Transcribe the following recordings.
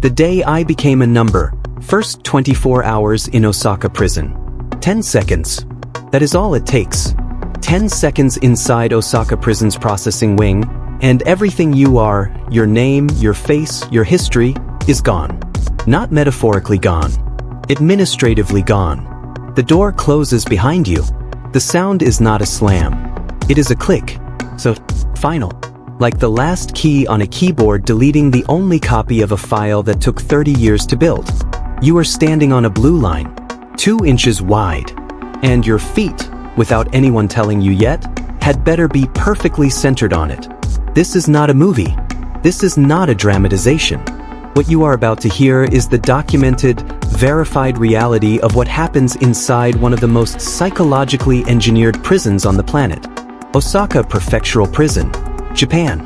The day I became a number. First 24 hours in Osaka Prison. 10 seconds. That is all it takes. 10 seconds inside Osaka Prison's processing wing, and everything you are, your name, your face, your history, is gone. Not metaphorically gone. Administratively gone. The door closes behind you. The sound is not a slam. It is a click. So, final. Like the last key on a keyboard deleting the only copy of a file that took 30 years to build. You are standing on a blue line, 2 inches wide. And your feet, without anyone telling you yet, had better be perfectly centered on it. This is not a movie. This is not a dramatization. What you are about to hear is the documented, verified reality of what happens inside one of the most psychologically engineered prisons on the planet. Osaka Prefectural Prison, Japan,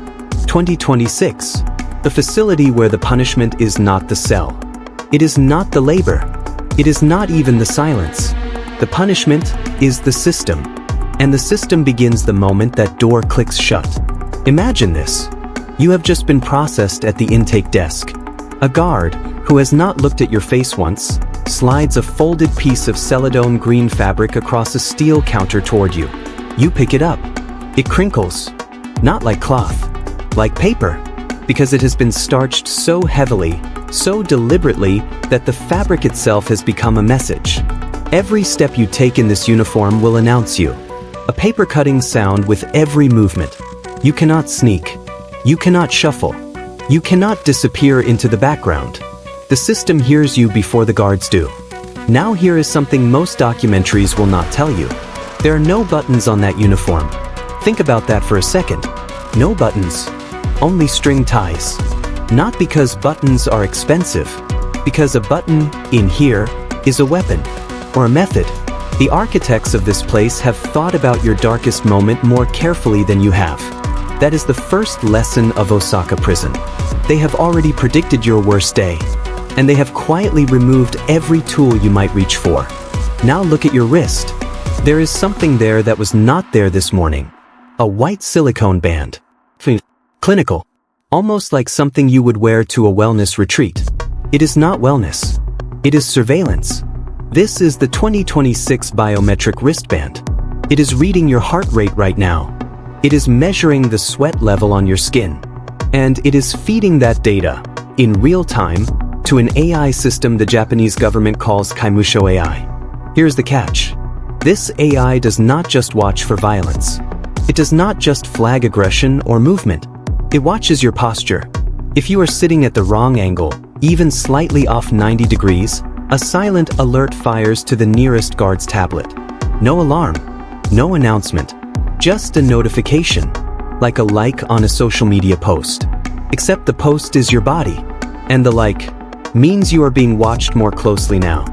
2026. The facility where the punishment is not the cell. It is not the labor. It is not even the silence. The punishment is the system. And the system begins the moment that door clicks shut. Imagine this. You have just been processed at the intake desk. A guard, who has not looked at your face once, slides a folded piece of celadone green fabric across a steel counter toward you. You pick it up. It crinkles. Not like cloth. Like paper. Because it has been starched so heavily, so deliberately, that the fabric itself has become a message. Every step you take in this uniform will announce you. A paper-cutting sound with every movement. You cannot sneak. You cannot shuffle. You cannot disappear into the background. The system hears you before the guards do. Now here is something most documentaries will not tell you. There are no buttons on that uniform. Think about that for a second. No buttons. Only string ties. Not because buttons are expensive. Because a button, in here, is a weapon. Or a method. The architects of this place have thought about your darkest moment more carefully than you have. That is the first lesson of Osaka Prison. They have already predicted your worst day. And they have quietly removed every tool you might reach for. Now look at your wrist. There is something there that was not there this morning. A white silicone band. Clinical. Almost like something you would wear to a wellness retreat. It is not wellness. It is surveillance. This is the 2026 biometric wristband. It is reading your heart rate right now. It is measuring the sweat level on your skin. And it is feeding that data, in real time, to an AI system the Japanese government calls Keimusho-AI. Here's the catch. This AI does not just watch for violence. It does not just flag aggression or movement. It watches your posture. If you are sitting at the wrong angle, even slightly off 90 degrees, a silent alert fires to the nearest guard's tablet. No alarm. No announcement. Just a notification. Like a like on a social media post. Except the post is your body. And the like means you are being watched more closely now.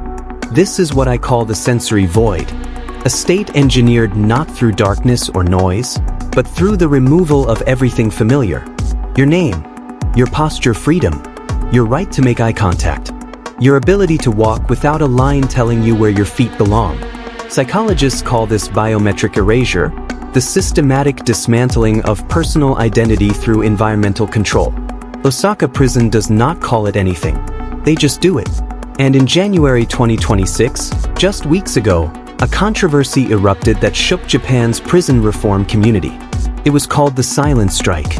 This is what I call the sensory void. A state engineered not through darkness or noise, but through the removal of everything familiar. Your name, your posture freedom, your right to make eye contact, your ability to walk without a line telling you where your feet belong. Psychologists call this biometric erasure, the systematic dismantling of personal identity through environmental control. Osaka Prison does not call it anything. They just do it. And in January 2026, just weeks ago, a controversy erupted that shook Japan's prison reform community. It was called the Silent Strike.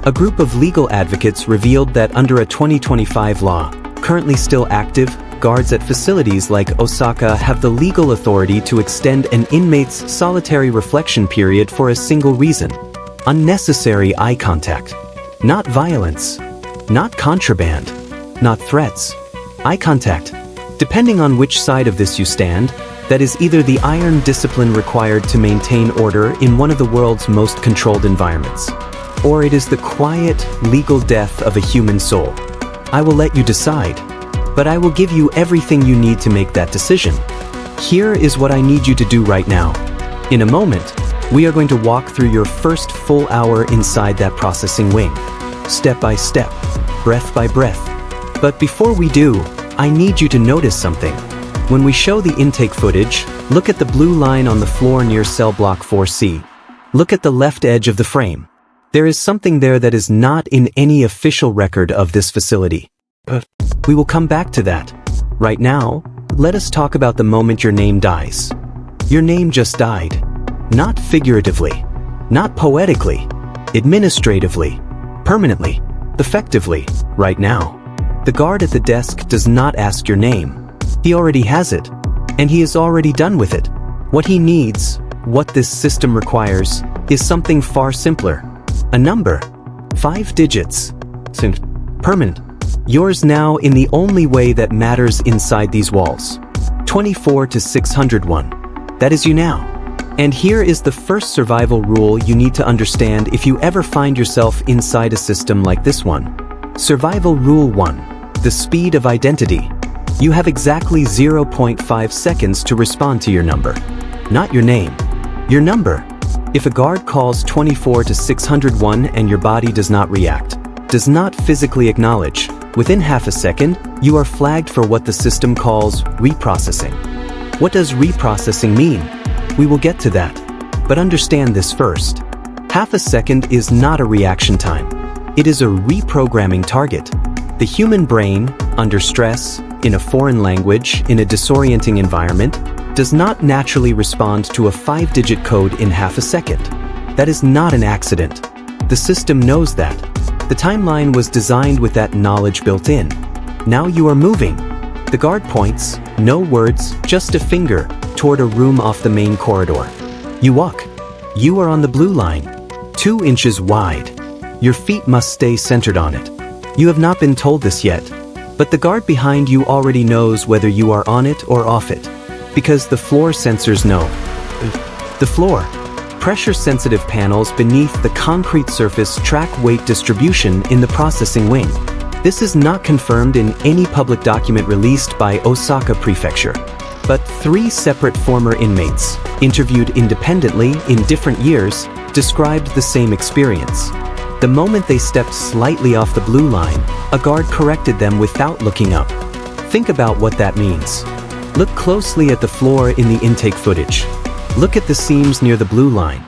A group of legal advocates revealed that under a 2025 law, currently still active, guards at facilities like Osaka have the legal authority to extend an inmate's solitary reflection period for a single reason: unnecessary eye contact. Not violence. Not contraband. Not threats. Eye contact. Depending on which side of this you stand, that is either the iron discipline required to maintain order in one of the world's most controlled environments, or it is the quiet, legal death of a human soul. I will let you decide, but I will give you everything you need to make that decision. Here is what I need you to do right now. In a moment, we are going to walk through your first full hour inside that processing wing, step by step, breath by breath. But before we do, I need you to notice something. When we show the intake footage, look at the blue line on the floor near cell block 4C. Look at the left edge of the frame. There is something there that is not in any official record of this facility. We will come back to that. Right now, let us talk about the moment your name dies. Your name just died. Not figuratively, not poetically, administratively, permanently, effectively, right now. The guard at the desk does not ask your name. He already has it, and he is already done with it. What he needs, what this system requires, is something far simpler. A number. 5 digits. Permanent. Yours now in the only way that matters inside these walls. 24 to 601. That is you now. And here is the first survival rule you need to understand if you ever find yourself inside a system like this one. Survival Rule 1. The speed of identity. You have exactly 0.5 seconds to respond to your number. Not your name. Your number. If a guard calls 24 to 601 and your body does not react, does not physically acknowledge, within half a second, you are flagged for what the system calls reprocessing. What does reprocessing mean? We will get to that. But understand this first. Half a second is not a reaction time. It is a reprogramming target. The human brain, under stress, in a foreign language, in a disorienting environment, does not naturally respond to a 5-digit code in half a second. That is not an accident. The system knows that. The timeline was designed with that knowledge built in. Now you are moving. The guard points, no words, just a finger, toward a room off the main corridor. You walk. You are on the blue line, 2 inches wide. Your feet must stay centered on it. You have not been told this yet, but the guard behind you already knows whether you are on it or off it, because the floor sensors know. The floor. Pressure-sensitive panels beneath the concrete surface track weight distribution in the processing wing. This is not confirmed in any public document released by Osaka Prefecture. But 3 separate former inmates, interviewed independently in different years, described the same experience. The moment they stepped slightly off the blue line, a guard corrected them without looking up. Think about what that means. Look closely at the floor in the intake footage. Look at the seams near the blue line.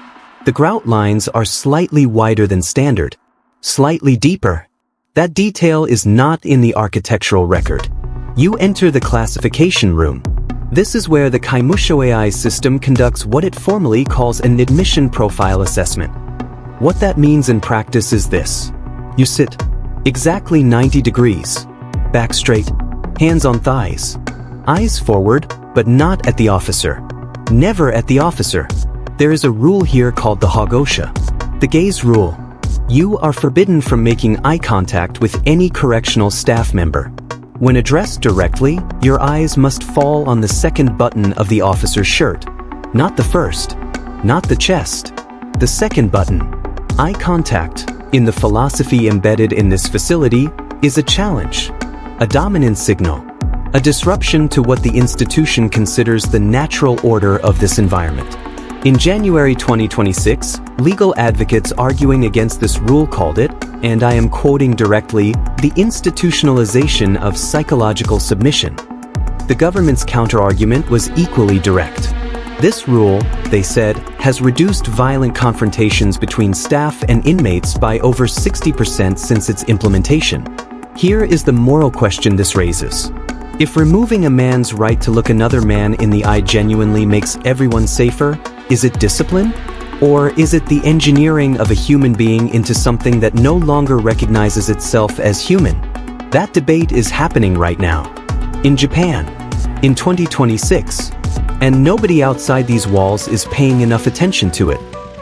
The grout lines are slightly wider than standard, slightly deeper. That detail is not in the architectural record. You enter the classification room. This is where the Keimusho-AI system conducts what it formally calls an admission profile assessment. What that means in practice is this. You sit exactly 90 degrees, back straight, hands on thighs, eyes forward, but not at the officer. Never at the officer. There is a rule here called the Hagosha, the gaze rule. You are forbidden from making eye contact with any correctional staff member. When addressed directly, your eyes must fall on the second button of the officer's shirt. Not the first. Not the chest. The second button. Eye contact, in the philosophy embedded in this facility, is a challenge, a dominance signal, a disruption to what the institution considers the natural order of this environment. In January 2026, legal advocates arguing against this rule called it, and I am quoting directly, the institutionalization of psychological submission. The government's counterargument was equally direct. This rule, they said, has reduced violent confrontations between staff and inmates by over 60% since its implementation. Here is the moral question this raises. If removing a man's right to look another man in the eye genuinely makes everyone safer, is it discipline? Or is it the engineering of a human being into something that no longer recognizes itself as human? That debate is happening right now. In Japan. In 2026. And nobody outside these walls is paying enough attention to it.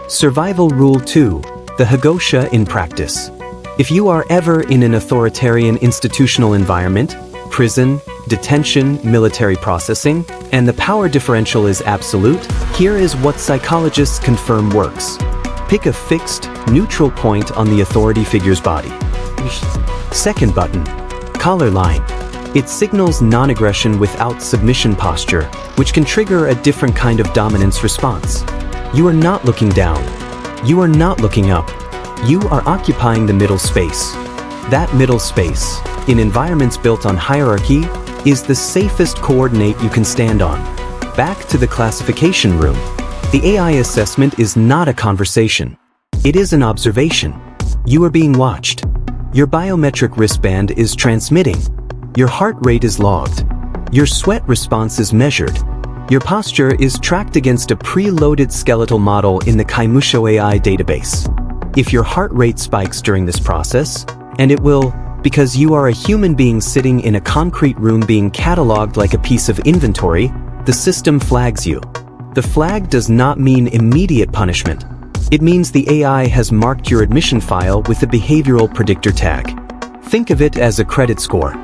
Survival Rule 2. The Hagosha in practice. If you are ever in an authoritarian institutional environment, prison, detention, military processing, and the power differential is absolute, here is what psychologists confirm works. Pick a fixed, neutral point on the authority figure's body. Second button. Collar line. It signals non-aggression without submission posture, which can trigger a different kind of dominance response. You are not looking down. You are not looking up. You are occupying the middle space. That middle space, in environments built on hierarchy, is the safest coordinate you can stand on. Back to the classification room. The AI assessment is not a conversation. It is an observation. You are being watched. Your biometric wristband is transmitting. Your heart rate is logged. Your sweat response is measured. Your posture is tracked against a preloaded skeletal model in the Keimusho-AI database. If your heart rate spikes during this process, and it will, because you are a human being sitting in a concrete room being cataloged like a piece of inventory, the system flags you. The flag does not mean immediate punishment. It means the AI has marked your admission file with a behavioral predictor tag. Think of it as a credit score.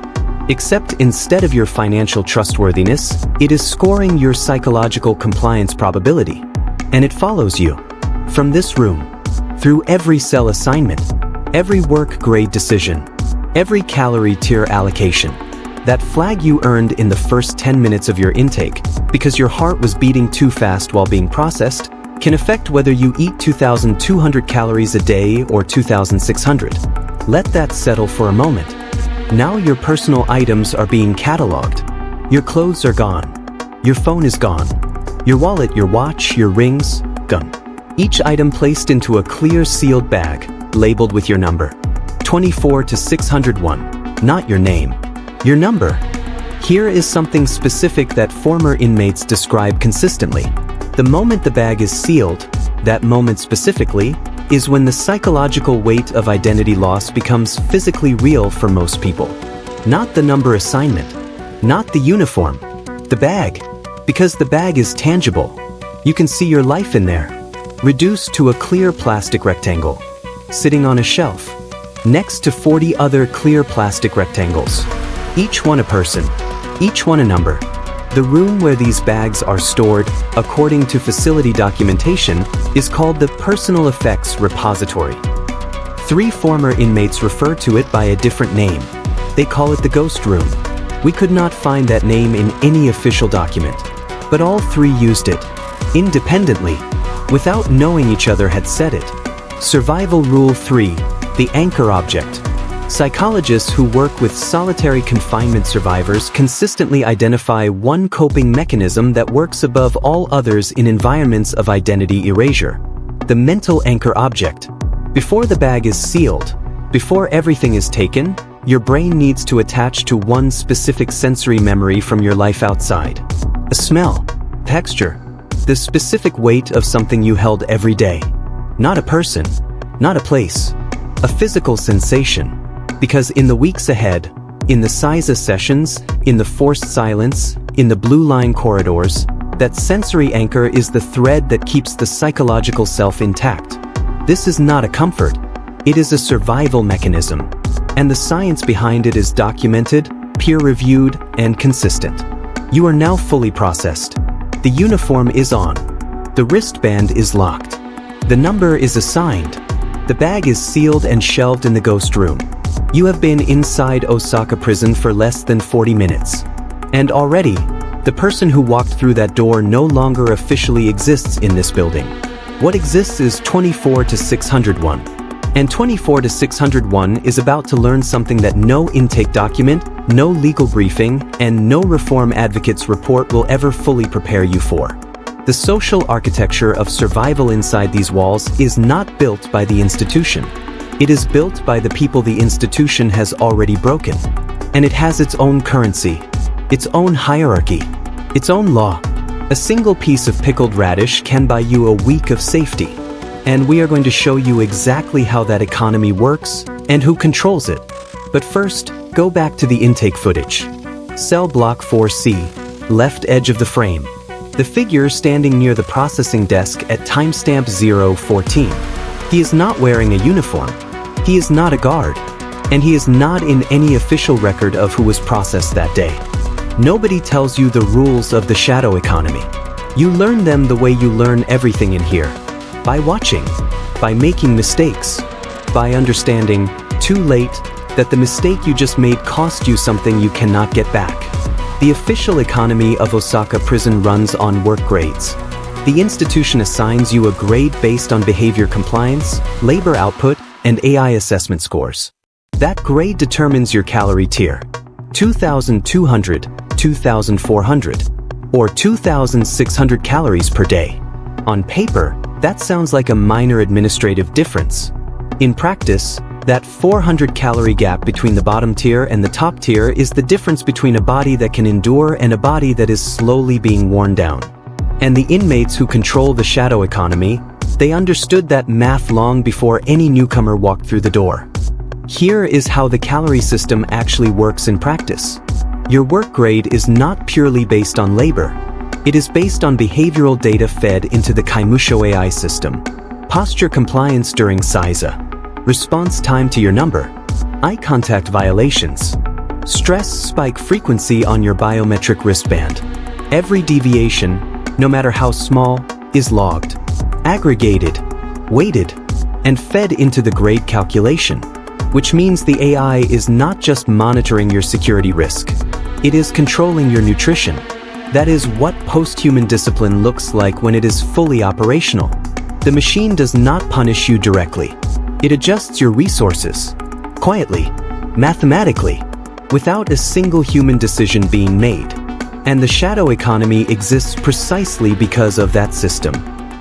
Except instead of your financial trustworthiness, it is scoring your psychological compliance probability. And it follows you. From this room. Through every cell assignment. Every work grade decision. Every calorie tier allocation. That flag you earned in the first 10 minutes of your intake, because your heart was beating too fast while being processed, can affect whether you eat 2,200 calories a day or 2,600. Let that settle for a moment. Now your personal items are being cataloged. Your clothes are gone. Your phone is gone. Your wallet, your watch, your rings, gone. Each item placed into a clear sealed bag, labeled with your number. 24 to 601, not your name. Your number. Here is something specific that former inmates describe consistently. The moment the bag is sealed, that moment specifically, is when the psychological weight of identity loss becomes physically real for most people. Not the number assignment, not the uniform, the bag. Because the bag is tangible. You can see your life in there. Reduced to a clear plastic rectangle. Sitting on a shelf. Next to 40 other clear plastic rectangles. Each one a person. Each one a number. The room where these bags are stored, according to facility documentation, is called the Personal Effects Repository. 3 former inmates refer to it by a different name. They call it the Ghost Room. We could not find that name in any official document. But all 3 used it, independently, without knowing each other had said it. Survival Rule 3, the anchor object. Psychologists who work with solitary confinement survivors consistently identify one coping mechanism that works above all others in environments of identity erasure: the mental anchor object. Before the bag is sealed, before everything is taken, your brain needs to attach to one specific sensory memory from your life outside. A smell, texture, the specific weight of something you held every day. Not a person, not a place, a physical sensation. Because in the weeks ahead, in the SISA sessions, in the forced silence, in the blue line corridors, that sensory anchor is the thread that keeps the psychological self intact. This is not a comfort. It is a survival mechanism. And the science behind it is documented, peer-reviewed, and consistent. You are now fully processed. The uniform is on. The wristband is locked. The number is assigned. The bag is sealed and shelved in the ghost room. You have been inside Osaka Prison for less than 40 minutes. And already, the person who walked through that door no longer officially exists in this building. What exists is 24 to 601. And 24 to 601 is about to learn something that no intake document, no legal briefing, and no reform advocate's report will ever fully prepare you for. The social architecture of survival inside these walls is not built by the institution. It is built by the people the institution has already broken. And it has its own currency, its own hierarchy, its own law. A single piece of pickled radish can buy you a week of safety. And we are going to show you exactly how that economy works and who controls it. But first, go back to the intake footage. Cell block 4C, left edge of the frame. The figure standing near the processing desk at timestamp 014. He is not wearing a uniform. He is not a guard. And he is not in any official record of who was processed that day. Nobody tells you the rules of the shadow economy. You learn them the way you learn everything in here. By watching. By making mistakes. By understanding, too late, that the mistake you just made cost you something you cannot get back. The official economy of Osaka Prison runs on work grades. The institution assigns you a grade based on behavior compliance, labor output, and AI assessment scores. That grade determines your calorie tier. 2,200, 2,400, or 2,600 calories per day. On paper, that sounds like a minor administrative difference. In practice, That 400-calorie gap between the bottom tier and the top tier is the difference between a body that can endure and a body that is slowly being worn down. And the inmates who control the shadow economy, they understood that math long before any newcomer walked through the door. Here is how the calorie system actually works in practice. Your work grade is not purely based on labor. It is based on behavioral data fed into the Keimusho-AI system. Posture compliance during Seiza, response time to your number, eye contact violations, stress spike frequency on your biometric wristband. Every deviation, no matter how small, is logged, aggregated, weighted, and fed into the grade calculation, which means the AI is not just monitoring your security risk. It is controlling your nutrition. That is what post-human discipline looks like when it is fully operational. The machine does not punish you directly. It adjusts your resources, quietly, mathematically, without a single human decision being made. And the shadow economy exists precisely because of that system.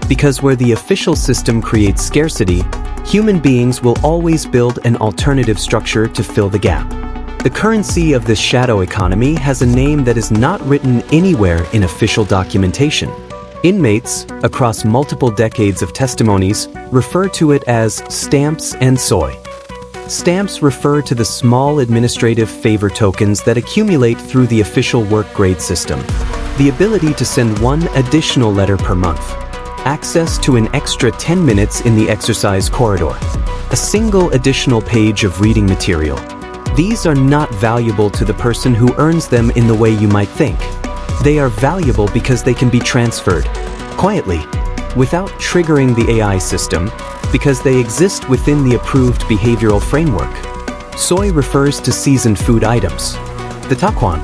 Because where the official system creates scarcity, human beings will always build an alternative structure to fill the gap. The currency of this shadow economy has a name that is not written anywhere in official documentation. Inmates, across multiple decades of testimonies, refer to it as stamps and soy. Stamps refer to the small administrative favor tokens that accumulate through the official work grade system. The ability to send one additional letter per month. Access to an extra 10 minutes in the exercise corridor. A single additional page of reading material. These are not valuable to the person who earns them in the way you might think. They are valuable because they can be transferred, quietly, without triggering the AI system, because they exist within the approved behavioral framework. Soy refers to seasoned food items. The takwon,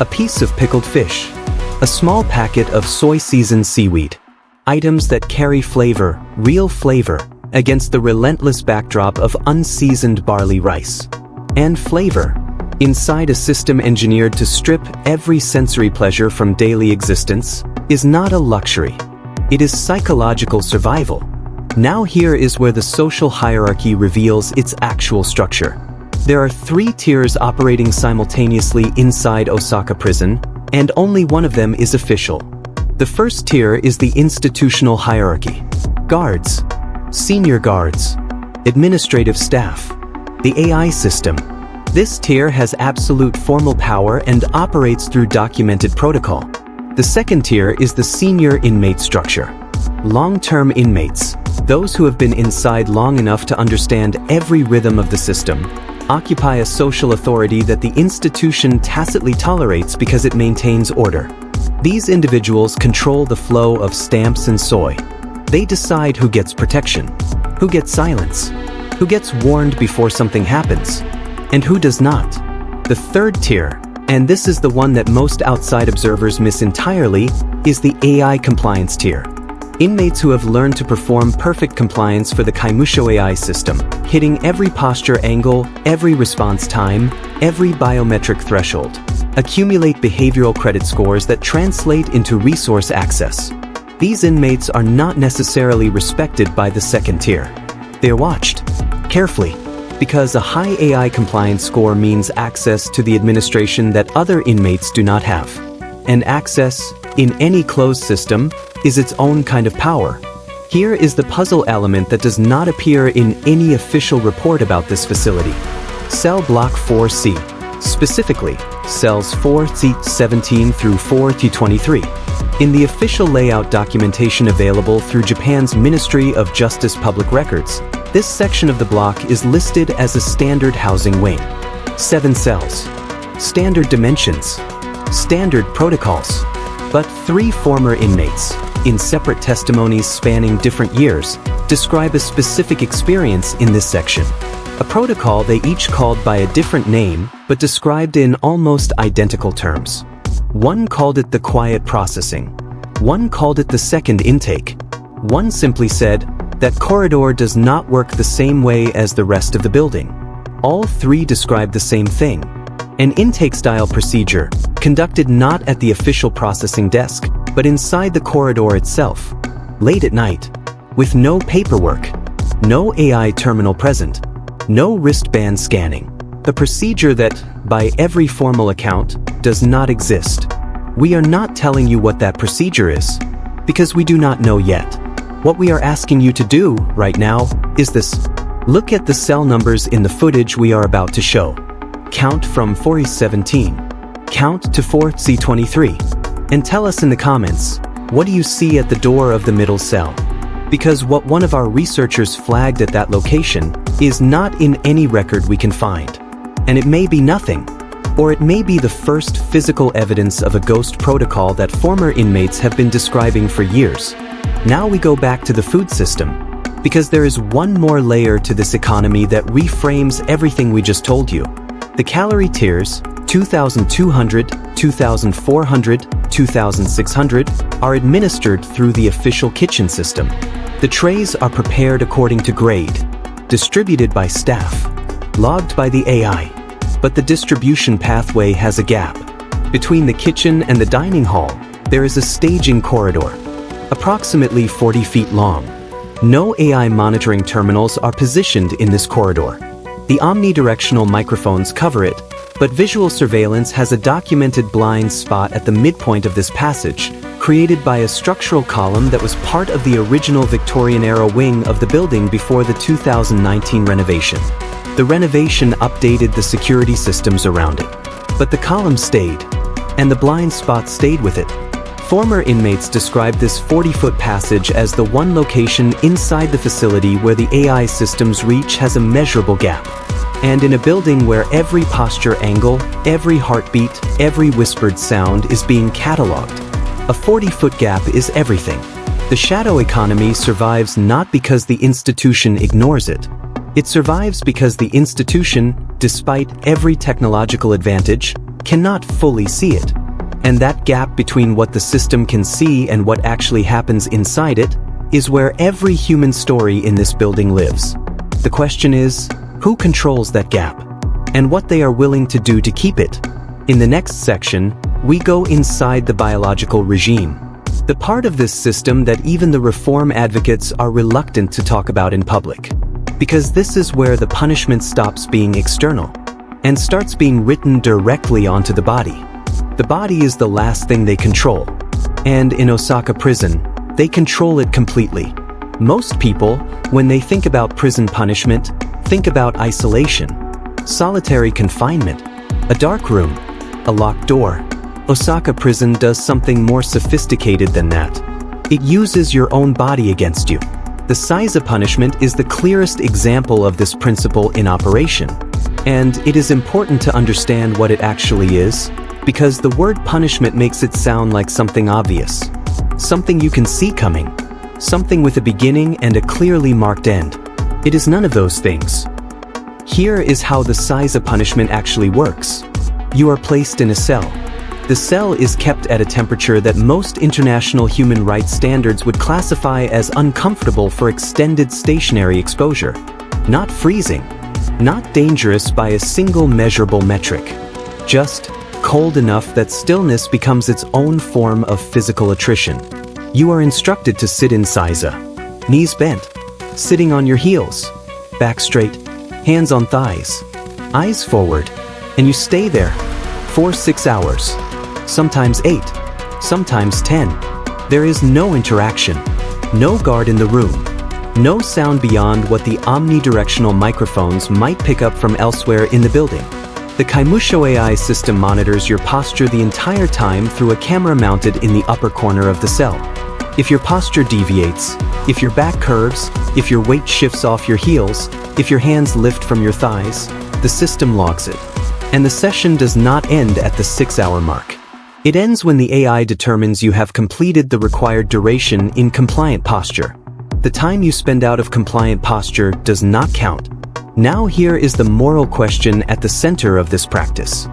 a piece of pickled fish. A small packet of soy-seasoned seaweed. Items that carry flavor, real flavor, against the relentless backdrop of unseasoned barley rice. And flavor, inside a system engineered to strip every sensory pleasure from daily existence, is not a luxury. It is psychological survival. Now here is where the social hierarchy reveals its actual structure. There are 3 tiers operating simultaneously inside Osaka Prison, and only one of them is official. The first tier is the institutional hierarchy. Guards, senior guards, administrative staff, the AI system. This tier has absolute formal power and operates through documented protocol. The second tier is the senior inmate structure. Long-term inmates, those who have been inside long enough to understand every rhythm of the system, occupy a social authority that the institution tacitly tolerates because it maintains order. These individuals control the flow of stamps and soy. They decide who gets protection, who gets silence, who gets warned before something happens, and who does not. The third tier, and this is the one that most outside observers miss entirely, is the AI compliance tier. Inmates who have learned to perform perfect compliance for the Keimusho-AI system, hitting every posture angle, every response time, every biometric threshold, accumulate behavioral credit scores that translate into resource access. These inmates are not necessarily respected by the second tier. They are watched carefully, because a high AI compliance score means access to the administration that other inmates do not have. And access, in any closed system, is its own kind of power. Here is the puzzle element that does not appear in any official report about this facility. Cell Block 4C, specifically, cells 4C17 through 4C23. In the official layout documentation available through Japan's Ministry of Justice Public Records, this section of the block is listed as a standard housing wing. 7 cells. Standard dimensions. Standard protocols. But 3 former inmates, in separate testimonies spanning different years, describe a specific experience in this section. A protocol they each called by a different name, but described in almost identical terms. One called it the quiet processing. One called it the second intake. One simply said, that corridor does not work the same way as the rest of the building. All 3 describe the same thing. An intake-style procedure, conducted not at the official processing desk, but inside the corridor itself, late at night, with no paperwork, no AI terminal present, No wristband scanning. A procedure that, by every formal account, does not exist. We are not telling you what that procedure is, because we do not know yet. What we are asking you to do, right now, is this. Look at the cell numbers in the footage we are about to show. Count from 4E17. Count to 4C23. And tell us in the comments, what do you see at the door of the middle cell? Because what one of our researchers flagged at that location is not in any record we can find. And it may be nothing, or it may be the first physical evidence of a ghost protocol that former inmates have been describing for years. Now we go back to the food system, because there is one more layer to this economy that reframes everything we just told you. The calorie tiers, 2,200, 2,400, 2,600, are administered through the official kitchen system. The trays are prepared according to grade, distributed by staff, logged by the AI. But the distribution pathway has a gap. Between the kitchen and the dining hall, there is a staging corridor, approximately 40 feet long. No AI monitoring terminals are positioned in this corridor. The omnidirectional microphones cover it, but visual surveillance has a documented blind spot at the midpoint of this passage, created by a structural column that was part of the original Victorian-era wing of the building before the 2019 renovation. The renovation updated the security systems around it, but the column stayed, and the blind spot stayed with it. Former inmates described this 40-foot passage as the one location inside the facility where the AI system's reach has a measurable gap. And in a building where every posture angle, every heartbeat, every whispered sound is being cataloged, a 40-foot gap is everything. The shadow economy survives not because the institution ignores it. It survives because the institution, despite every technological advantage, cannot fully see it. And that gap between what the system can see and what actually happens inside it is where every human story in this building lives. The question is, who controls that gap? And what they are willing to do to keep it? In the next section, we go inside the biological regime, the part of this system that even the reform advocates are reluctant to talk about in public. Because this is where the punishment stops being external and starts being written directly onto the body. The body is the last thing they control. And in Osaka Prison, they control it completely. Most people, when they think about prison punishment, think about isolation, solitary confinement, a dark room, a locked door. Osaka Prison does something more sophisticated than that. It uses your own body against you. The size of punishment is the clearest example of this principle in operation. And it is important to understand what it actually is, because the word punishment makes it sound like something obvious, something you can see coming, something with a beginning and a clearly marked end. It is none of those things. Here is how the size of punishment actually works. You are placed in a cell. The cell is kept at a temperature that most international human rights standards would classify as uncomfortable for extended stationary exposure. Not freezing, not dangerous by a single measurable metric. Just cold enough that stillness becomes its own form of physical attrition. You are instructed to sit in seiza, knees bent, sitting on your heels, back straight, hands on thighs, eyes forward, and you stay there for 6 hours. Sometimes 8, sometimes 10. There is no interaction, no guard in the room, no sound beyond what the omnidirectional microphones might pick up from elsewhere in the building. The Keimusho-AI system monitors your posture the entire time through a camera mounted in the upper corner of the cell. If your posture deviates, if your back curves, if your weight shifts off your heels, if your hands lift from your thighs, the system logs it. And the session does not end at the 6-hour mark. It ends when the AI determines you have completed the required duration in compliant posture. The time you spend out of compliant posture does not count. Now here is the moral question at the center of this practice.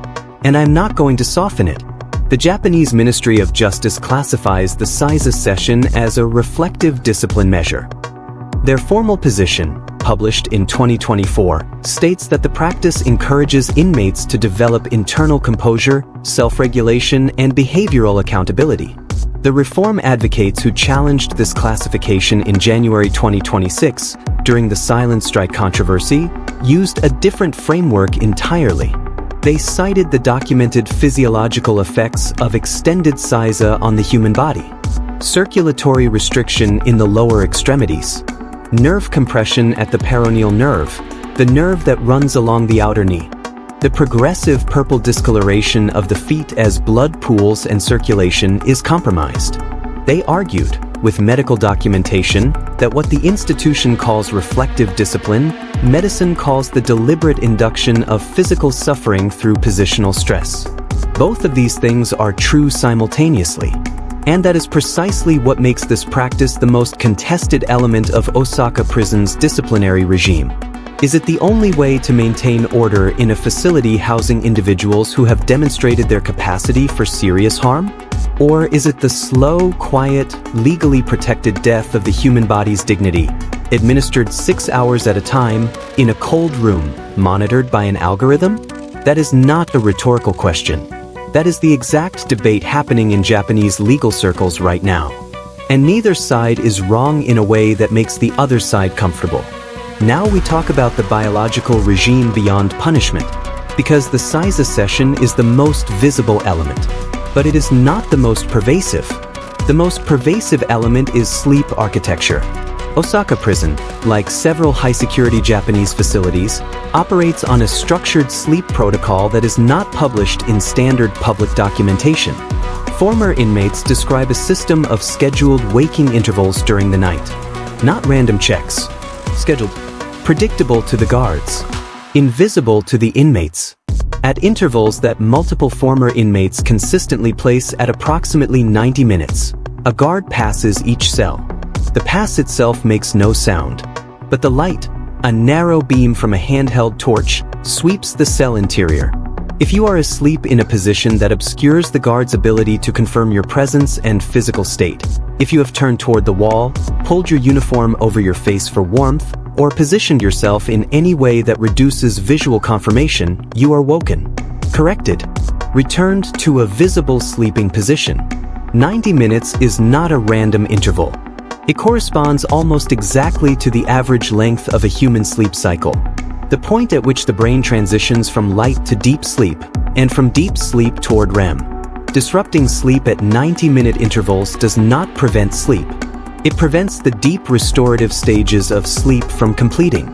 And I'm not going to soften it. The Japanese Ministry of Justice classifies the seiza session as a reflective discipline measure. Their formal position, published in 2024, states that the practice encourages inmates to develop internal composure, self-regulation, and behavioral accountability. The reform advocates who challenged this classification in January 2026 during the silent strike controversy used a different framework entirely. They cited the documented physiological effects of extended siza on the human body, circulatory restriction in the lower extremities, nerve compression at the peroneal nerve, the nerve that runs along the outer knee, the progressive purple discoloration of the feet as blood pools and circulation is compromised. They argued, with medical documentation, that what the institution calls reflective discipline, medicine calls the deliberate induction of physical suffering through positional stress. Both of these things are true simultaneously, and that is precisely what makes this practice the most contested element of Osaka Prison's disciplinary regime. Is it the only way to maintain order in a facility housing individuals who have demonstrated their capacity for serious harm? Or is it the slow, quiet, legally protected death of the human body's dignity, administered 6 hours at a time, in a cold room, monitored by an algorithm? That is not a rhetorical question. That is the exact debate happening in Japanese legal circles right now. And neither side is wrong in a way that makes the other side comfortable. Now we talk about the biological regime beyond punishment, because the siza session is the most visible element. But it is not the most pervasive. The most pervasive element is sleep architecture. Osaka Prison, like several high-security Japanese facilities, operates on a structured sleep protocol that is not published in standard public documentation. Former inmates describe a system of scheduled waking intervals during the night. Not random checks. Scheduled. Predictable to the guards. Invisible to the inmates. At intervals that multiple former inmates consistently place at approximately 90 minutes, a guard passes each cell. The pass itself makes no sound, but the light, a narrow beam from a handheld torch, sweeps the cell interior. If you are asleep in a position that obscures the guard's ability to confirm your presence and physical state, if you have turned toward the wall, pulled your uniform over your face for warmth, or positioned yourself in any way that reduces visual confirmation, you are woken, corrected, returned to a visible sleeping position. 90 minutes is not a random interval. It corresponds almost exactly to the average length of a human sleep cycle, the point at which the brain transitions from light to deep sleep, and from deep sleep toward REM. Disrupting sleep at 90-minute intervals does not prevent sleep. It prevents the deep restorative stages of sleep from completing.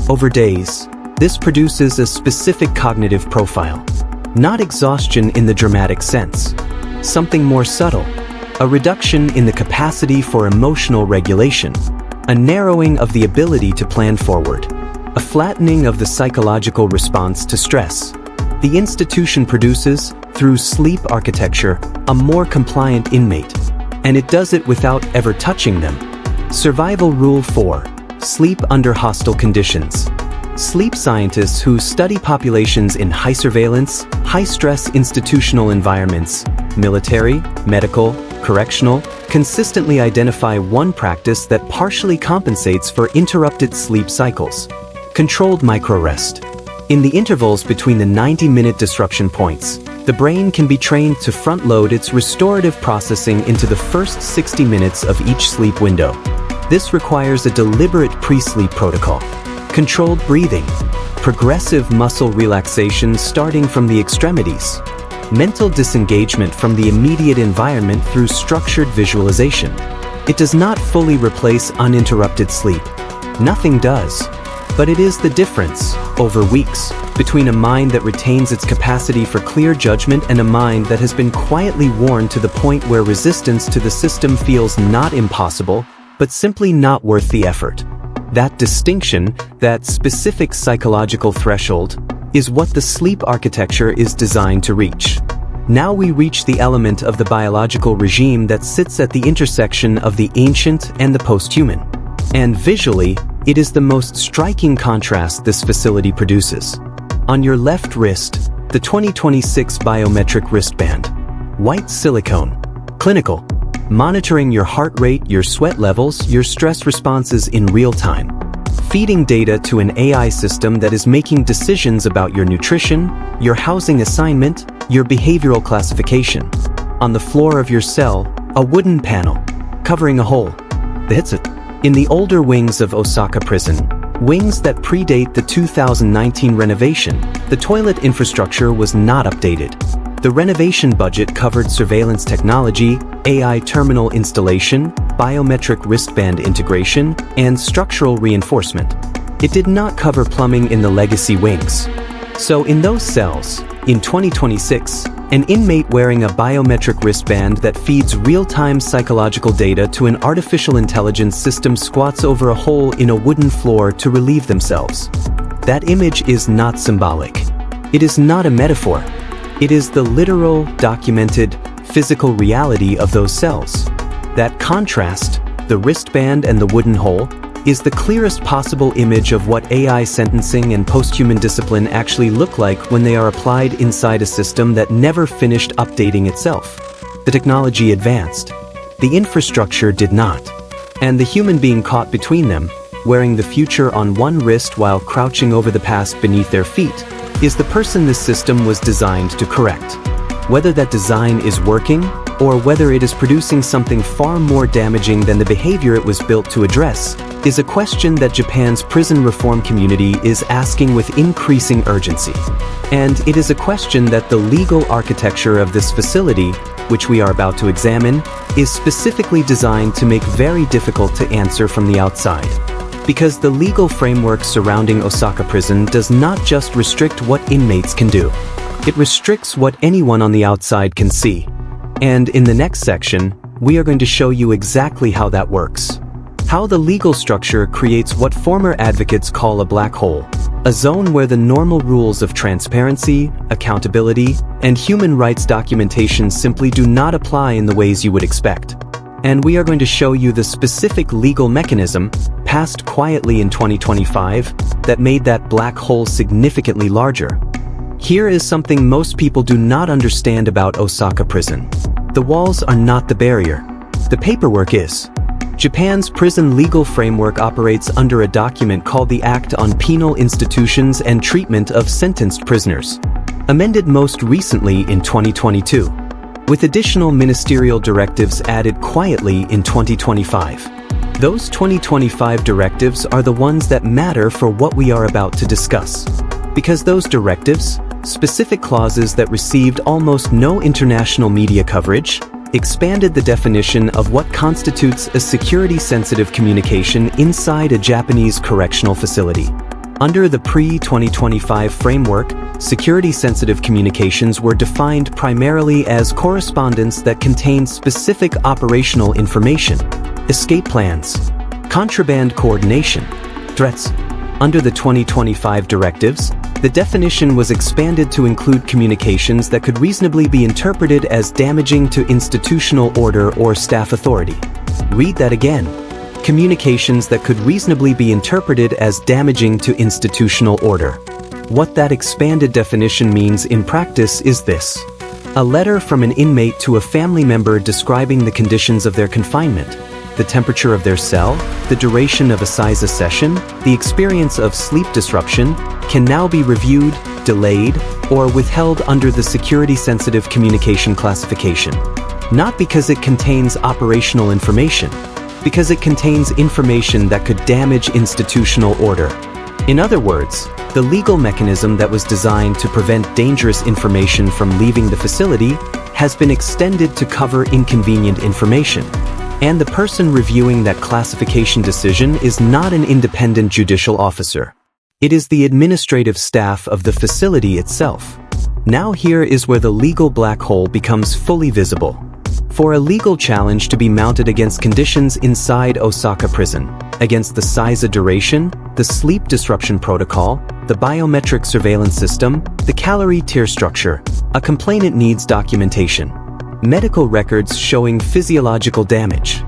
Over days, this produces a specific cognitive profile. Not exhaustion in the dramatic sense. Something more subtle. A reduction in the capacity for emotional regulation. A narrowing of the ability to plan forward. A flattening of the psychological response to stress. The institution produces, through sleep architecture, a more compliant inmate. And it does it without ever touching them. Survival Rule 4. Sleep under hostile conditions. Sleep scientists who study populations in high surveillance, high-stress institutional environments, military, medical, correctional, consistently identify one practice that partially compensates for interrupted sleep cycles. Controlled micro-rest. In the intervals between the 90-minute disruption points, the brain can be trained to front-load its restorative processing into the first 60 minutes of each sleep window. This requires a deliberate pre-sleep protocol. Controlled breathing. Progressive muscle relaxation starting from the extremities. Mental disengagement from the immediate environment through structured visualization. It does not fully replace uninterrupted sleep. Nothing does. But it is the difference, over weeks, between a mind that retains its capacity for clear judgment and a mind that has been quietly worn to the point where resistance to the system feels not impossible, but simply not worth the effort. That distinction, that specific psychological threshold, is what the sleep architecture is designed to reach. Now we reach the element of the biological regime that sits at the intersection of the ancient and the post-human. And visually, it is the most striking contrast this facility produces. On your left wrist, the 2026 Biometric wristband. White silicone. Clinical. Monitoring your heart rate, your sweat levels, your stress responses in real time. Feeding data to an AI system that is making decisions about your nutrition, your housing assignment, your behavioral classification. On the floor of your cell, a wooden panel, covering a hole. That's it. In the older wings of Osaka Prison, wings that predate the 2019 renovation, the toilet infrastructure was not updated. The renovation budget covered surveillance technology, AI terminal installation, biometric wristband integration, and structural reinforcement. It did not cover plumbing in the legacy wings. So in those cells, in 2026, an inmate wearing a biometric wristband that feeds real-time psychological data to an artificial intelligence system squats over a hole in a wooden floor to relieve themselves. That image is not symbolic. It is not a metaphor. It is the literal, documented, physical reality of those cells. That contrast, the wristband and the wooden hole, is the clearest possible image of what AI sentencing and post-human discipline actually look like when they are applied inside a system that never finished updating itself. The technology advanced. The infrastructure did not. And the human being caught between them, wearing the future on one wrist while crouching over the past beneath their feet, is the person this system was designed to correct. Whether that design is working, or whether it is producing something far more damaging than the behavior it was built to address, is a question that Japan's prison reform community is asking with increasing urgency. And it is a question that the legal architecture of this facility, which we are about to examine, is specifically designed to make very difficult to answer from the outside. Because the legal framework surrounding Osaka Prison does not just restrict what inmates can do. It restricts what anyone on the outside can see. And in the next section, we are going to show you exactly how that works. How the legal structure creates what former advocates call a black hole, a zone where the normal rules of transparency, accountability, and human rights documentation simply do not apply in the ways you would expect. And we are going to show you the specific legal mechanism, passed quietly in 2025, that made that black hole significantly larger. Here is something most people do not understand about Osaka Prison. The walls are not the barrier. The paperwork is. Japan's prison legal framework operates under a document called the Act on Penal Institutions and Treatment of Sentenced Prisoners, amended most recently in 2022, with additional ministerial directives added quietly in 2025. Those 2025 directives are the ones that matter for what we are about to discuss. Because those directives, specific clauses that received almost no international media coverage, expanded the definition of what constitutes a security-sensitive communication inside a Japanese correctional facility. Under the pre-2025 framework, security-sensitive communications were defined primarily as correspondence that contained specific operational information, escape plans, contraband coordination, threats. Under the 2025 directives, the definition was expanded to include communications that could reasonably be interpreted as damaging to institutional order or staff authority. Read that again. Communications that could reasonably be interpreted as damaging to institutional order. What that expanded definition means in practice is this. A letter from an inmate to a family member describing the conditions of their confinement, the temperature of their cell, the duration of a siza session, the experience of sleep disruption, can now be reviewed, delayed, or withheld under the security-sensitive communication classification. Not because it contains operational information, because it contains information that could damage institutional order. In other words, the legal mechanism that was designed to prevent dangerous information from leaving the facility has been extended to cover inconvenient information. And the person reviewing that classification decision is not an independent judicial officer. It is the administrative staff of the facility itself. Now here is where the legal black hole becomes fully visible. For a legal challenge to be mounted against conditions inside Osaka Prison, against the siza duration, the sleep disruption protocol, the biometric surveillance system, the calorie tier structure, a complainant needs documentation, medical records showing physiological damage,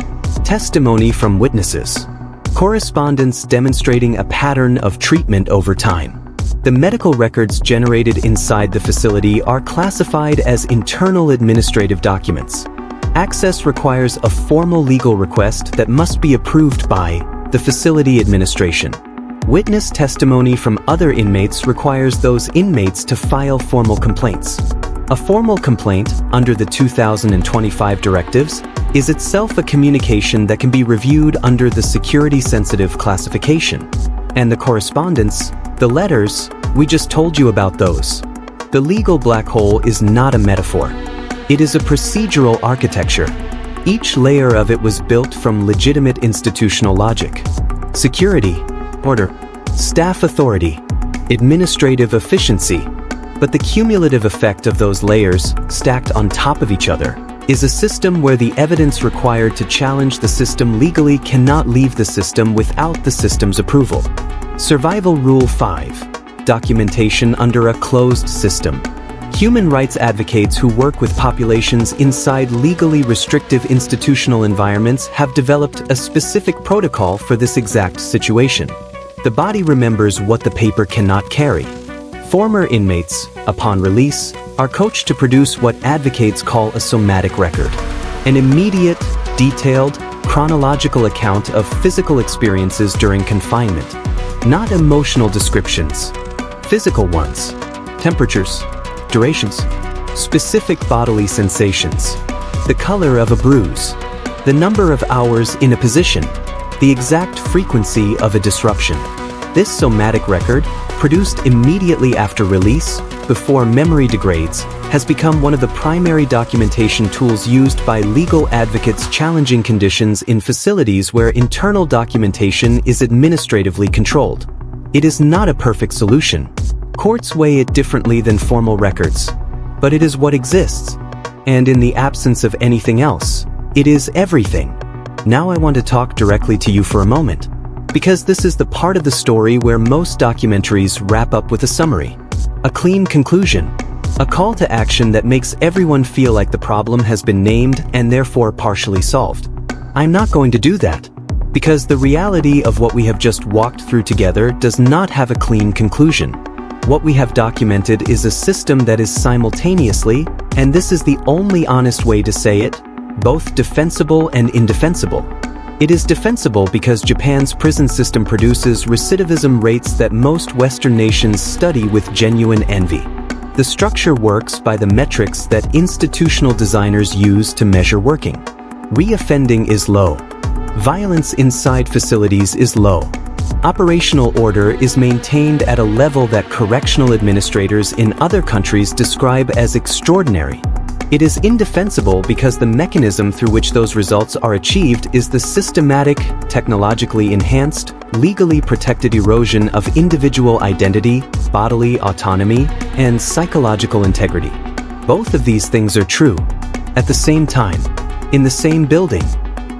testimony from witnesses, correspondence demonstrating a pattern of treatment over time. The medical records generated inside the facility are classified as internal administrative documents. Access requires a formal legal request that must be approved by the facility administration. Witness testimony from other inmates requires those inmates to file formal complaints. A formal complaint, under the 2025 directives, is itself a communication that can be reviewed under the security-sensitive classification. And the correspondence, the letters, we just told you about those. The legal black hole is not a metaphor. It is a procedural architecture. Each layer of it was built from legitimate institutional logic. Security, order, staff authority, administrative efficiency. But the cumulative effect of those layers, stacked on top of each other, is a system where the evidence required to challenge the system legally cannot leave the system without the system's approval. Survival Rule 5. Documentation under a closed system. Human rights advocates who work with populations inside legally restrictive institutional environments have developed a specific protocol for this exact situation. The body remembers what the paper cannot carry. Former inmates, upon release, are coached to produce what advocates call a somatic record, an immediate, detailed, chronological account of physical experiences during confinement, not emotional descriptions, physical ones, temperatures, durations, specific bodily sensations, the color of a bruise, the number of hours in a position, the exact frequency of a disruption. This somatic record, produced immediately after release, before memory degrades, has become one of the primary documentation tools used by legal advocates challenging conditions in facilities where internal documentation is administratively controlled. It is not a perfect solution. Courts weigh it differently than formal records, but it is what exists. And in the absence of anything else, it is everything. Now I want to talk directly to you for a moment, because this is the part of the story where most documentaries wrap up with a summary, a clean conclusion, a call to action that makes everyone feel like the problem has been named and therefore partially solved. I'm not going to do that, because the reality of what we have just walked through together does not have a clean conclusion. What we have documented is a system that is simultaneously, and this is the only honest way to say it, both defensible and indefensible. It is defensible because Japan's prison system produces recidivism rates that most Western nations study with genuine envy. The structure works by the metrics that institutional designers use to measure working. Reoffending is low. Violence inside facilities is low. Operational order is maintained at a level that correctional administrators in other countries describe as extraordinary. It is indefensible because the mechanism through which those results are achieved is the systematic, technologically enhanced, legally protected erosion of individual identity, bodily autonomy, and psychological integrity. Both of these things are true, at the same time, in the same building.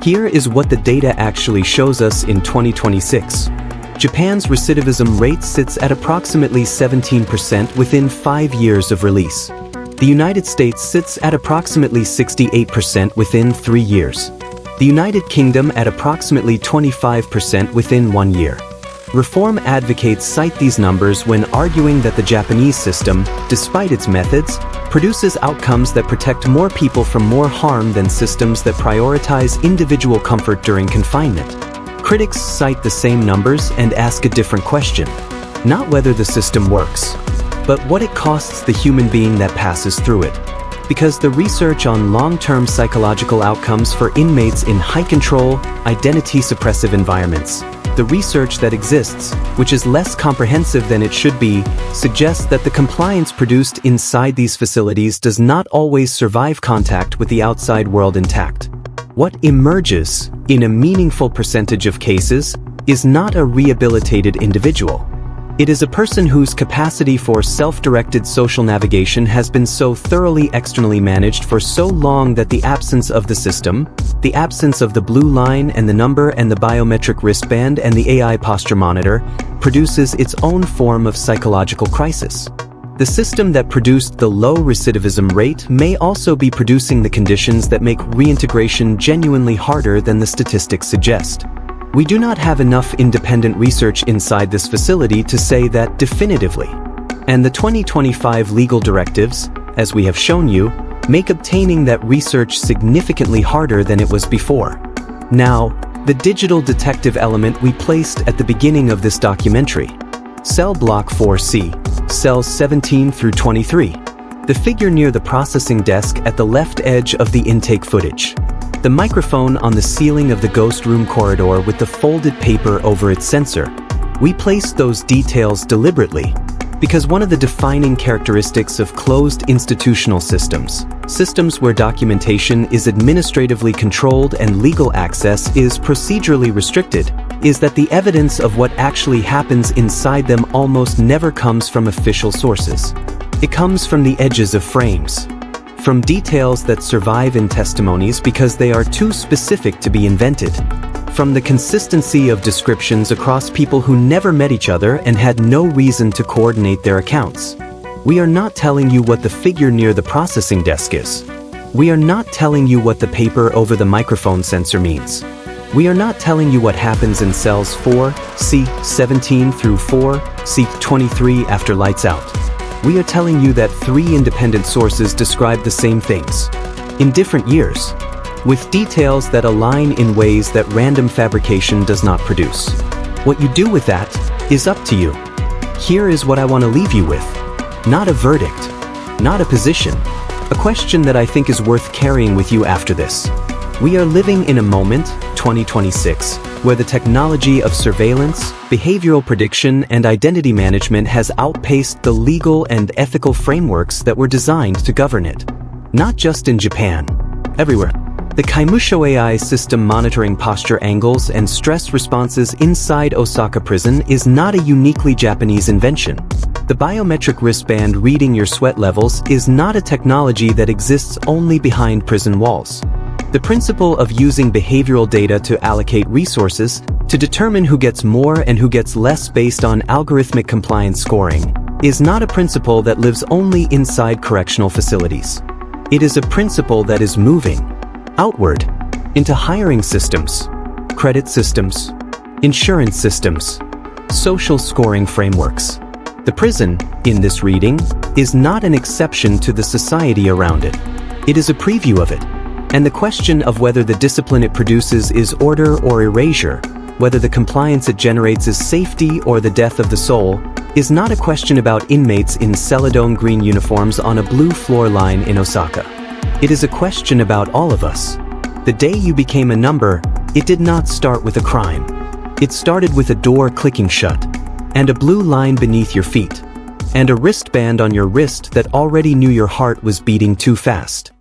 Here is what the data actually shows us in 2026. Japan's recidivism rate sits at approximately 17% within 5 years of release. The United States sits at approximately 68% within 3 years. The United Kingdom at approximately 25% within 1 year. Reform advocates cite these numbers when arguing that the Japanese system, despite its methods, produces outcomes that protect more people from more harm than systems that prioritize individual comfort during confinement. Critics cite the same numbers and ask a different question. Not whether the system works, but what it costs the human being that passes through it. Because the research on long-term psychological outcomes for inmates in high-control, identity-suppressive environments, the research that exists, which is less comprehensive than it should be, suggests that the compliance produced inside these facilities does not always survive contact with the outside world intact. What emerges, in a meaningful percentage of cases, is not a rehabilitated individual. It is a person whose capacity for self-directed social navigation has been so thoroughly externally managed for so long that the absence of the system, the absence of the blue line and the number and the biometric wristband and the AI posture monitor, produces its own form of psychological crisis. The system that produced the low recidivism rate may also be producing the conditions that make reintegration genuinely harder than the statistics suggest. We do not have enough independent research inside this facility to say that definitively. And the 2025 legal directives, as we have shown you, make obtaining that research significantly harder than it was before. Now, the digital detective element we placed at the beginning of this documentary. Cell block 4C, cells 17 through 23. The figure near the processing desk at the left edge of the intake footage. The microphone on the ceiling of the ghost room corridor with the folded paper over its sensor. We placed those details deliberately because one of the defining characteristics of closed institutional systems, systems where documentation is administratively controlled and legal access is procedurally restricted, is that the evidence of what actually happens inside them almost never comes from official sources. It comes from the edges of frames, from details that survive in testimonies because they are too specific to be invented, from the consistency of descriptions across people who never met each other and had no reason to coordinate their accounts. We are not telling you what the figure near the processing desk is. We are not telling you what the paper over the microphone sensor means. We are not telling you what happens in cells 4C17 through 4C23 after lights out. We are telling you that 3 independent sources describe the same things, in different years, with details that align in ways that random fabrication does not produce. What you do with that is up to you. Here is what I want to leave you with. Not a verdict, not a position, a question that I think is worth carrying with you after this. We are living in a moment, 2026, where the technology of surveillance, behavioral prediction, and identity management has outpaced the legal and ethical frameworks that were designed to govern it. Not just in Japan, everywhere. The Keimusho-AI system monitoring posture angles and stress responses inside Osaka Prison is not a uniquely Japanese invention. The biometric wristband reading your sweat levels is not a technology that exists only behind prison walls. The principle of using behavioral data to allocate resources, to determine who gets more and who gets less based on algorithmic compliance scoring, is not a principle that lives only inside correctional facilities. It is a principle that is moving outward into hiring systems, credit systems, insurance systems, social scoring frameworks. The prison, in this reading, is not an exception to the society around it. It is a preview of it. And the question of whether the discipline it produces is order or erasure, whether the compliance it generates is safety or the death of the soul, is not a question about inmates in celadone green uniforms on a blue floor line in Osaka. It is a question about all of us. The day you became a number, it did not start with a crime. It started with a door clicking shut, and a blue line beneath your feet, and a wristband on your wrist that already knew your heart was beating too fast.